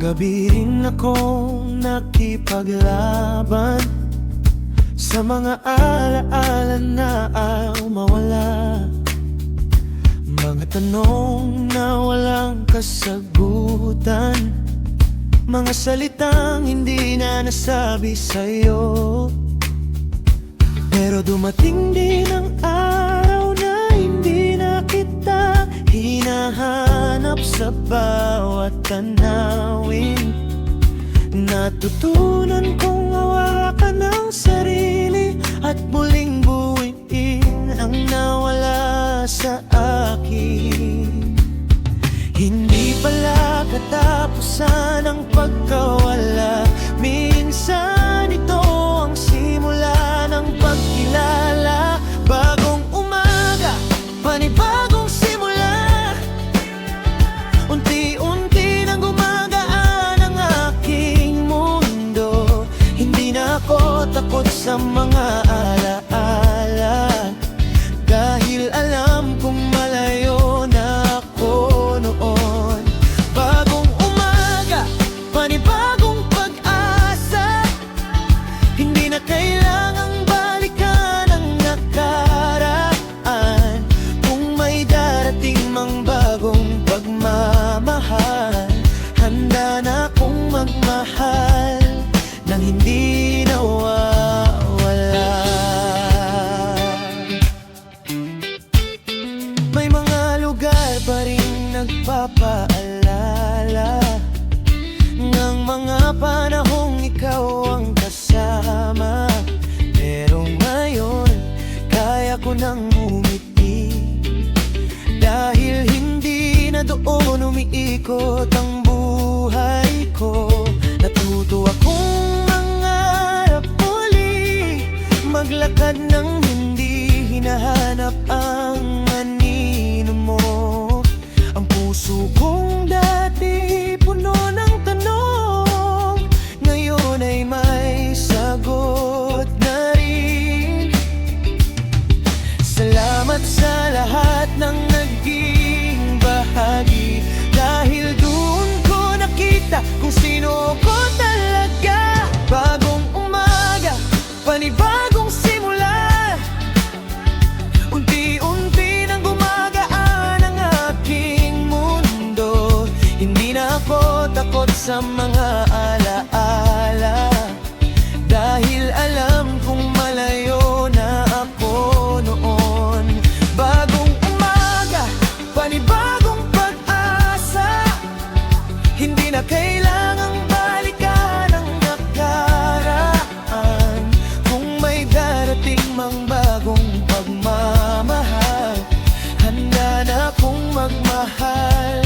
gabi rin akong nakipaglaban sa mga alaala na ayaw mawala. Mga tanong na walang kasagutan, mga salitang hindi na nasabi sa'yo. Pero dumating din ang araw na hindi na kita hinahanap sa bawat tanawin. Natutunan kong hawakan ang sarili at muling buuin ang nawala sa akin. Hindi pala katapusan ang pagkawala, minsan ito ang simula ng pagkilala. Bagong umaga, panibagong simula, unti-unti nang gumagaan ang aking mundo. Hindi na ako takot sa mga alaala, dahil alam kong malayo na ako noon. Bagong umaga, panibagong pag-asa, hindi na kailangang balikan ang nakaraan. Kung may darating mang bagong pagmamahal, handa na akong magmahal nang hindi nawawala. May mga lugar pa rin nagpapaalala ng mga panahong ikaw ang kasama. Pero ngayon, kaya ko nang umiti, dahil hindi na doon umiikot ang buhay ko. Natuto akong mangarap muli, maglakad nang hindi hinahanap ang anino mo. Ang puso kong dati puno ng tanong, ngayon ay may sagot na rin. Salamat sa lahat ng naging bahagi, dahil doon ko nakita kung sino ko talaga. Bagong umaga, panibagong simula, unti-unti nang gumagaan ang aking mundo. Hindi na ako takot sa mga alaala, dahil alam kong malayo na ako noon. Bagong umaga, panibagong pag-asa, hindi na kailangang balikan ang nakaraan. Kung may darating mang bagong pagmamahal, handa na akong magmahal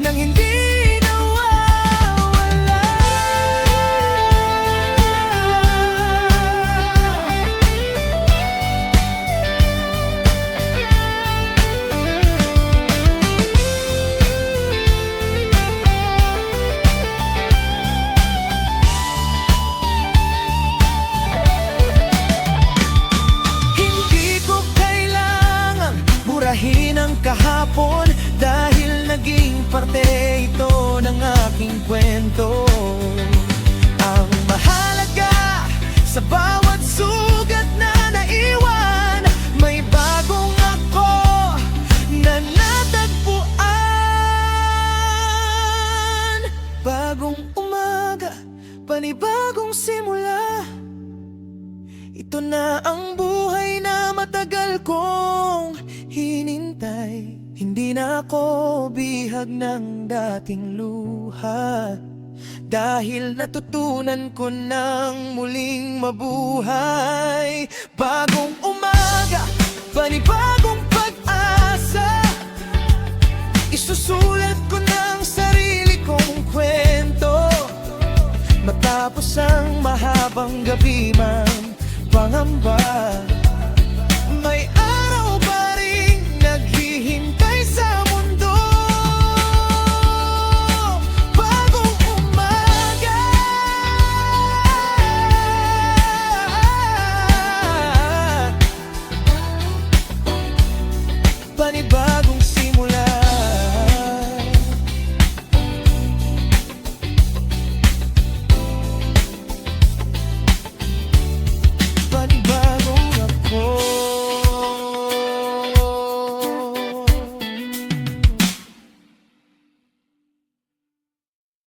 nang hindi nawawala. Hindi ko kailangang murahin ang kahapon, dahil naging parte ito ng aking kwento. Ang mahalaga, sa bawat sugat na naiwan, may bagong ako na natagpuan. Bagong umaga, panibagong simula, ito na ang buhay na matagal kong hinintay. Hindi na ako bihag ng dating luha, dahil natutunan ko nang muling mabuhay. Bagong umaga, panibagong pag-asa, isusulat ko ng sarili kong kwento. Matapos ang mahabang gabi, mang pangamba,